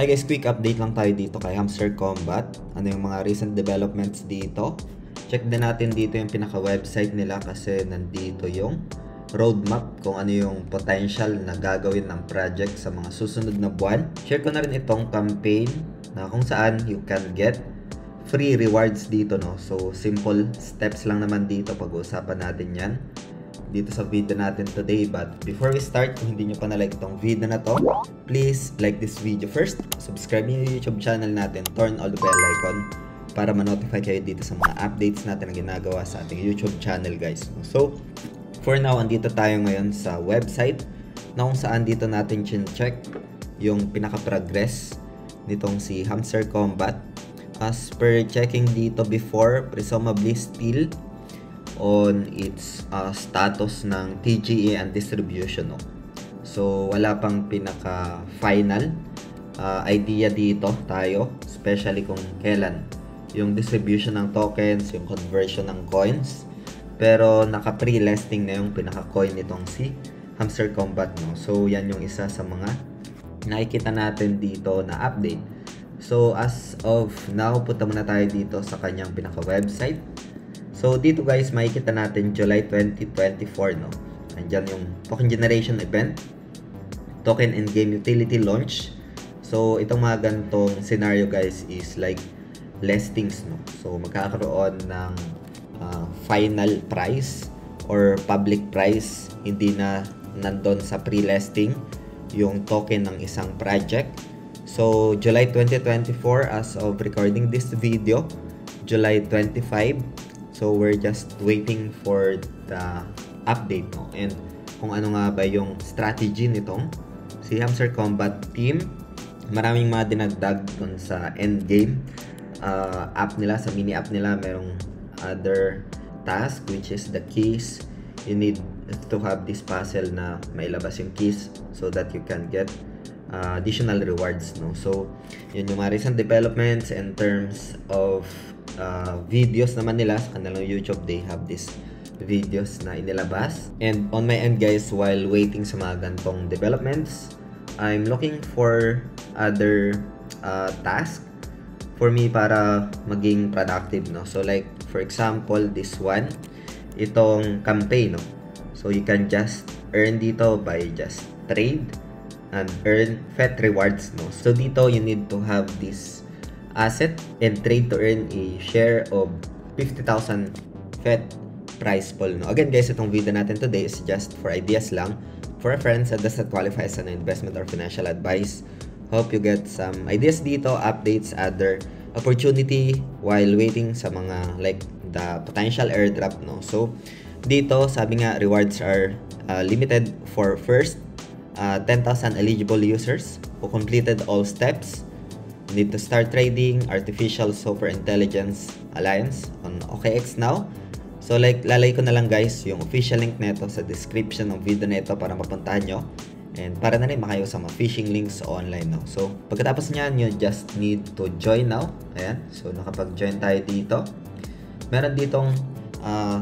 Hi guys, quick update lang tayo dito kay Hamster Combat. Ano yung mga recent developments dito. Check din natin dito yung pinaka-website nila kasi nandito yung roadmap kung ano yung potential na gagawin ng project sa mga susunod na buwan. Share ko na rin itong campaign na kung saan you can get free rewards dito, no? So, simple steps lang naman dito. Pag-uusapan natin yan dito sa video natin today. But before we start, kung hindi nyo pa na-like itong video na to, please like this video first, subscribe yung YouTube channel natin, turn all the bell icon para ma-notify kayo dito sa mga updates natin na ginagawa sa ating YouTube channel, guys. So, for now, andito tayo ngayon sa website na kung saan dito natin check yung pinaka-progress nitong si Hamster Combat. As per checking dito before, presumably still on its status ng TGA and distribution, no? So wala pang pinaka final idea dito tayo, especially kung kailan yung distribution ng tokens, yung conversion ng coins, pero naka pre-listing na yung pinaka coin nitong si Hamster Combat, no? So yan yung isa sa mga nakikita natin dito na update. So as of now, punta muna tayo dito sa kanyang pinaka website. So dito guys, makikita natin July 2024, no? Andyan yung token generation event, token and game utility launch. So itong mga ganitong scenario guys is like listings, no? So magkakaroon ng final price or public price, hindi na nandun sa pre-listing yung token ng isang project. So July 2024 as of recording this video, July 25. So we're just waiting for the update, no? And kung ano nga ba yung strategy nitong si Hamster Combat team. Maraming mga dinagdag dun sa endgame app nila, sa mini app nila. Merong other task which is the keys. You need to have this puzzle na mailabas yung keys so that you can get additional rewards, no? So yun yung mga recent developments in terms of videos naman nila sa kanilang YouTube. They have these videos na inilabas. And on my end guys, while waiting sa mga gantong developments, I'm looking for other tasks for me para maging productive, no? So like for example, this one, itong campaign, no? So you can just earn dito by just trade and earn FET rewards, no? So dito you need to have this asset and trade to earn a share of 50,000 FET prize pool, no? Again guys, itong video natin today is just for ideas lang, for reference, and does not qualify as an investment or financial advice. Hope you get some ideas dito, updates, other opportunity while waiting sa mga like the potential airdrop, no? So dito sabi nga, rewards are limited for first 10,000 eligible users who completed all steps. Need to start trading Artificial Super Intelligence Alliance on OKX now. So like lalay ko na lang guys yung official link nito sa description ng video nito para mapuntahan nyo, and para na rin makayo sa mga phishing links online, no? So pagkatapos nyan, you just need to join now. Ayan, so nakapag-join tayo dito. Meron ditong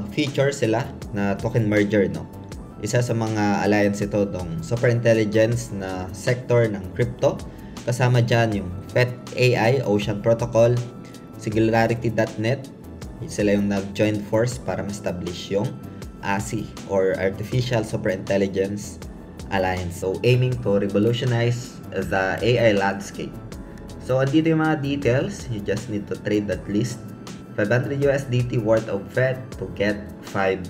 feature sila na token merger, no? Isa sa mga alliance ito tong Super Intelligence na sector ng crypto. Kasama dyan yung FET AI, Ocean Protocol, Singularity.net. Sila yung nag-join force para ma-establish yung ASI or Artificial Super Intelligence Alliance. So aiming to revolutionize the AI landscape. So andito yung mga details. You just need to trade at least 500 USDT worth of FET to get 5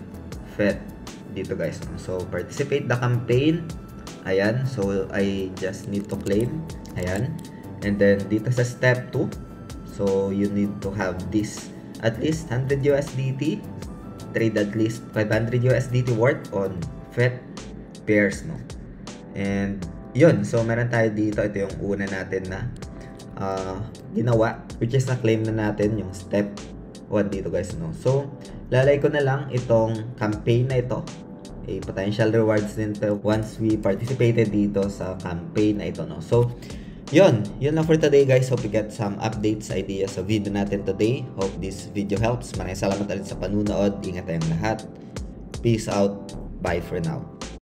FET dito guys. So participate the campaign. Ayan, so I just need to claim. Ayan, and then dito sa step 2, so you need to have this at least 100 USDT, trade at least 500 USDT worth on FET pairs, no? And yun, so meron tayo dito. Ito yung una natin na ginawa, which is na-claim na natin yung step 1 dito guys, no? So lalay ko na lang itong campaign na ito, a potential rewards din to once we participated dito sa campaign na ito, no? So yun lang for today guys. Hope you get some updates, ideas sa video natin today. Hope this video helps. Maraming salamat ulit sa panunood. Ingat tayong lahat. Peace out. Bye for now.